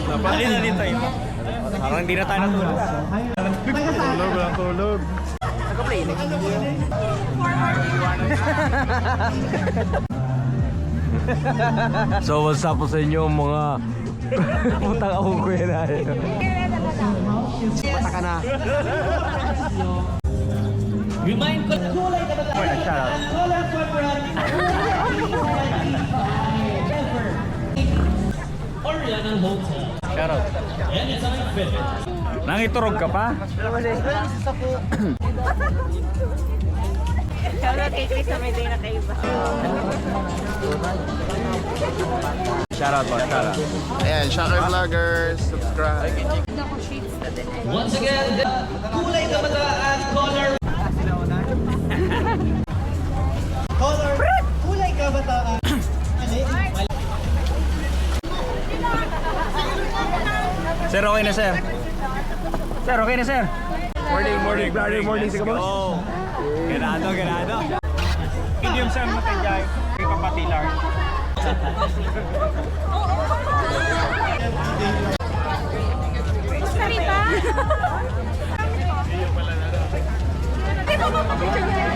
Napalin na dito yun. Parang hindi na tayo natulog. Tulog, walang tulog. Nagka-play. So what's up sa inyo mga putang akong kuya na yun. Mata ka na. Remind ko na kulay ka ba tayo? Oriana Hotel. Shoutout. Anytime fitness. Nangiturog ka pa? Shoutout kay Chris sa may day na kayo ba? Shoutout po, shoutout. Ayan, Shocker Vloggers, subscribe. Once again, kulay kabataan, color. Color, kulay kabataan. Sir, okay na sir. Sir, okay na sir. Morning, sige boss. Oh. Ganado. Medium sir mo tayo dyan. Kay papatilar. Sorry ba? Di ba mapapicture niya?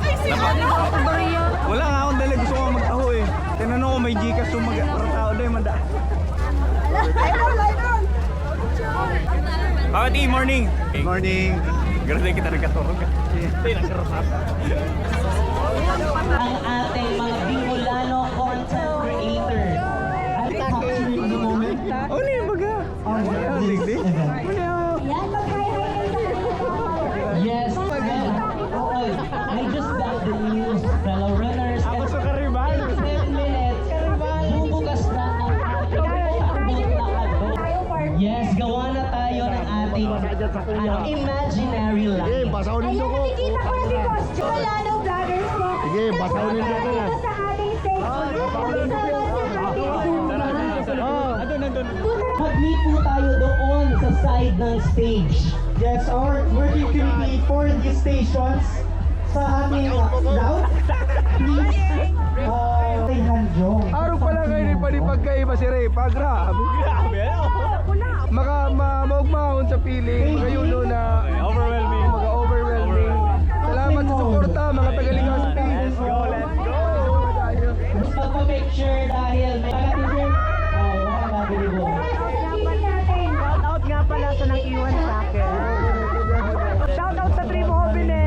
Ay, si ano? Wala nga akong dali. Gusto ko magtaho eh. Tinanong ko may Gcash yung mag-tao na yung manda. Pagati, morning! Morning. Grabe kita nagkaturog. Ay, nagkarasap. Ang ating mga Bicolano content creator. At capturing the moment. Oh, ano yung baga? Yes, I just got the news, fellow runners. Ako sa Karibal. 10 minutes, bubukas na ang ating Yes, gawa na tayo ng ating imaginary Sige, life. basaunin Ayan, ko. nakikita ko na si Boss Chocolano Vloggers po. Sige, basaunin ko na. Sa ating stage. Mag-meet po tayo doon sa side ng stage. Yes, our working committee for these stations sa ating route. Please, kay Hanjong. Araw pala ngayon yung panipagkaiba si Repa. Grabe. Maugmahon sa piling. Magayuno na Overwhelming. overwhelming. Salamat sa suporta mga tagalingas sa piling. Let's go. Magpa-picture dahil may pag-picture. Shoutout nga pala sa nang iwan sa akin. Shoutout sa Dream Hobine.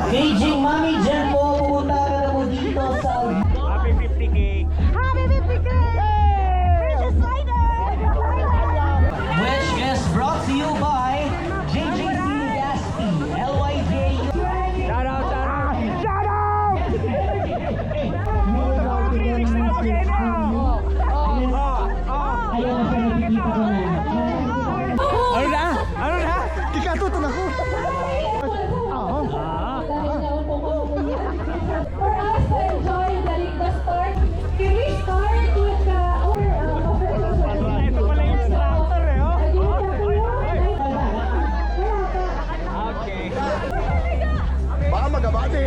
Beijing Mami Jen po, pupunta ka na po dito sa Happy 50K. Happy 50K! We're excited! which is brought to you by JJC Gaspi, LYJ. Shout out! Ayan na siya, nakikita ko na. Ano na? Kikatutan ako. For us to enjoy the start, can we start with the Ito pala yung instructor eh, oh. Okay. Baka magabate.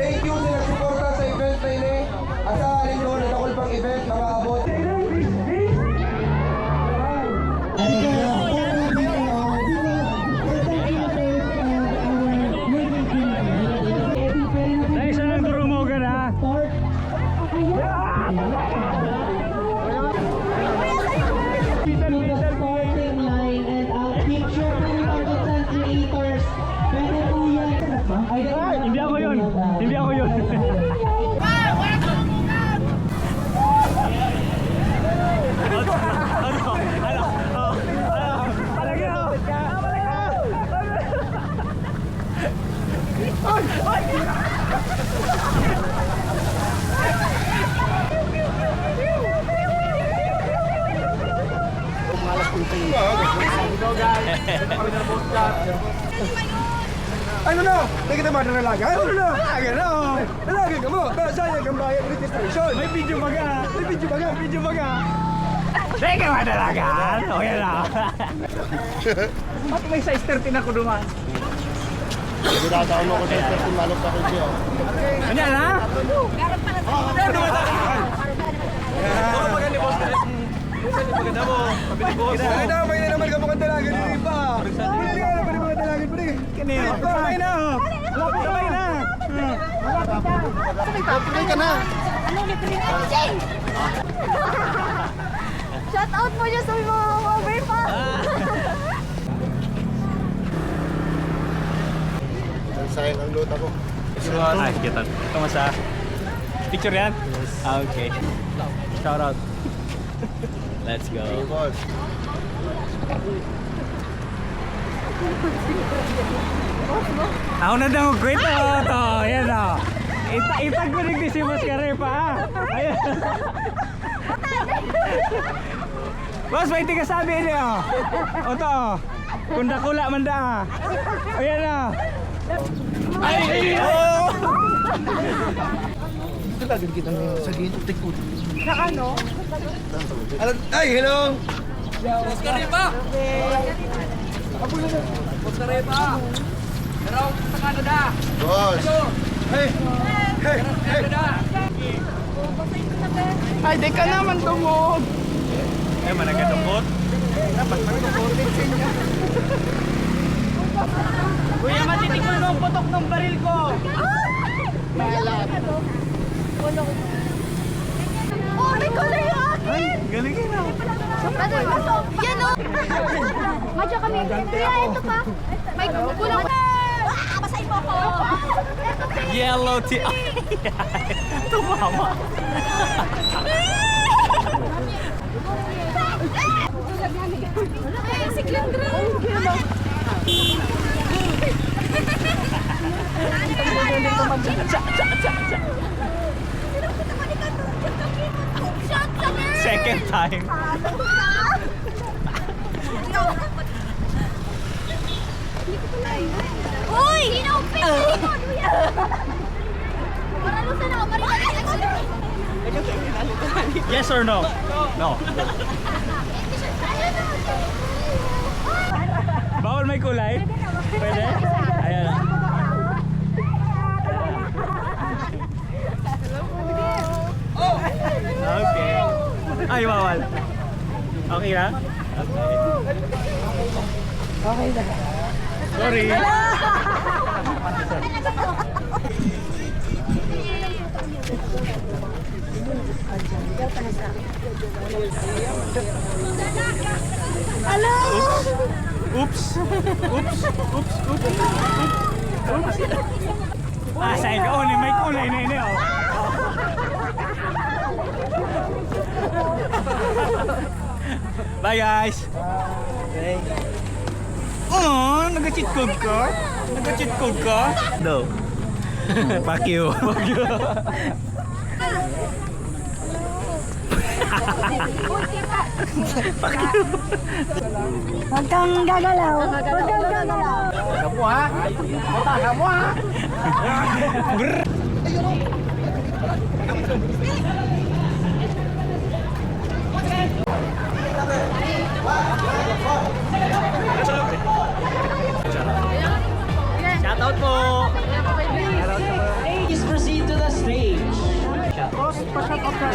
Thank you sa nagsuporta sa event na ini. At sa alin doon, natakol pang event, makaabot. Naisa lang durumogan ha. Starting line and picture po yung content creators. Pwede po yan. Hindi ako yun. Hindi ako yun. Ano na? Hindi kita madaralaga. Ano na? Dalaga na. Dalaga ka mo. Sayang kang bayad registration. May video baga. May video ba nga? Video baga. Teka madalagan. O yan na. Ba't may size 13 ako duman? Dinadaon ako sa certain malok sa kanya. Ano yan ha? Ay na, may naman ka mukhang dalaga din pa. Pwede ka na, pwede mga dalaga. Pwede ka. Kanino? Kamay na oh. Kamay na. Pwede ka na. Shout out mo dyan sa mga over pa. Sayang ang load ako. Ay, kita. Kamusta? Picture yan? Ah, okay. Shout out. Let's go. Boss. Ako na daw kwento to. Yan o. Itag ko rin si Boss Karepa ha. Ayan. Boss, may tiga sabi niyo. O to. Kung dakula man da. Ayan na. Ay! Oh! Talagang kita sa gintik ko. Sa ano? Ay, hello. Boss Karepa! Boss Karepa! Pero sa Canada! Boss. Hey. Hey. Canada! Ay, di ka naman tumog. Ay, managadungkot. Kuya, matitikman mo ang putok ng baril ko. Oh, may kulay yung akin! Galing yun ah. Yan o! Madyo kami. Kaya ito pa. May kulang. Basahin mo ako. Yellow tea. Tumama. Ay, si Glendra. Second time. Uy! Inaupin! Maralusan ako, marinig. Yes or no? No. Bawal may kulay? Pwede? Ayan. Okay. Ay, bawal. Okay na? Okay na. Sorry. Hello! Oops. Oops. Oops. Oops. Oops. Ah, sa'yo ka. Oh, may kulay na ini, oh. Bye, guys. Okay. Oh, nag-cheat code ka? Nag-cheat code ka? No. Fuck you. Fuck you. Huwag kang gagalaw. Huwag kang gagalaw. Kamu ha? Kota kamu ha? Shout out po. Please proceed Pa-shout out ka.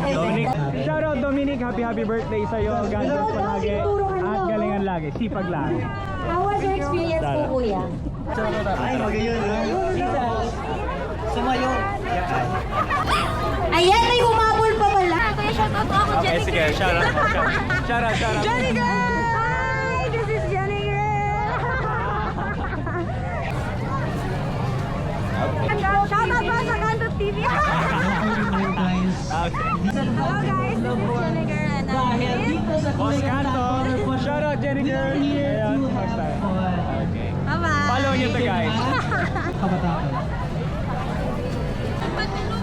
Dominic. Shoutout Dominic, happy birthday sa'yo. God bless palagi. At galingan lagi. Sipag lagi. How was your experience po, kuya? Ay, magayon. Sumayo. Ayan, may humabol pa pala. Kuya, shout out ako, Okay, Jenny sige. Girl. Shoutout. Jenny Girl! Hi, this is Jenny Girl. Shout out pa sa Kanto TV. Okay. Hello guys, this is Jenny Girl and Dahil dito sa Boss Kuligan Kanto. Tower, Shoutout Jenny Girl. here Ayan, to next time. have fun. Okay. Bye-bye. Follow nyo to guys. Kabataan.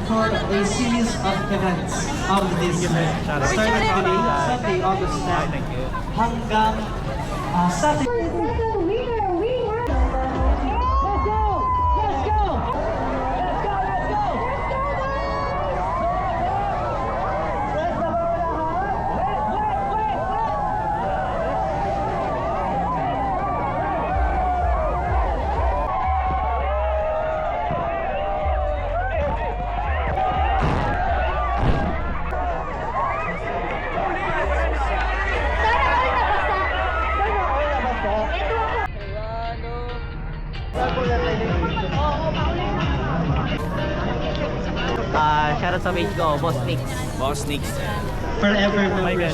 For a series of events of this Shoutout. starting today, Sunday, August 10, Thank you. hanggang Saturday. Second winner, we have... Let's go! Let's go! Let's go! Let's go! Shoutout sa page ko, Boss Nix. Boss Nix. Forever My God.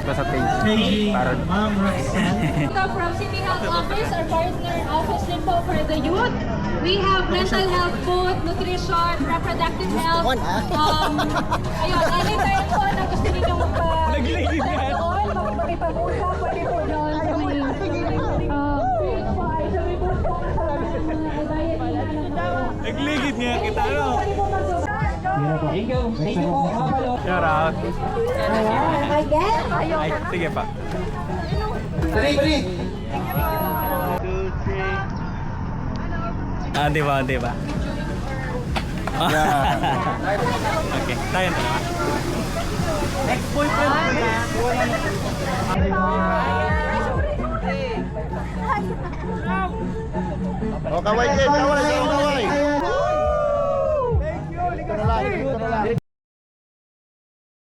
Basta page. Paging Ma'am Roxanne. From City Health Office, our partner office din po for the youth. We have mental health, food, nutrition, reproductive health. Ayun, anytime po na gusto ninyo Nagligid magpa- yan. doon, makipag-usap, pwede po doon sa may field po ay sa may bus po sa diet nila ng Nagligid nga kita, no? pwede po mag-usap. Thank you. Thank you po. Kapalo. Shoutout. Again? Ay, sige pa. Balik. Di ba? Okay, tayo na. Ex-boyfriend ko na. Oh, kaway, kaway.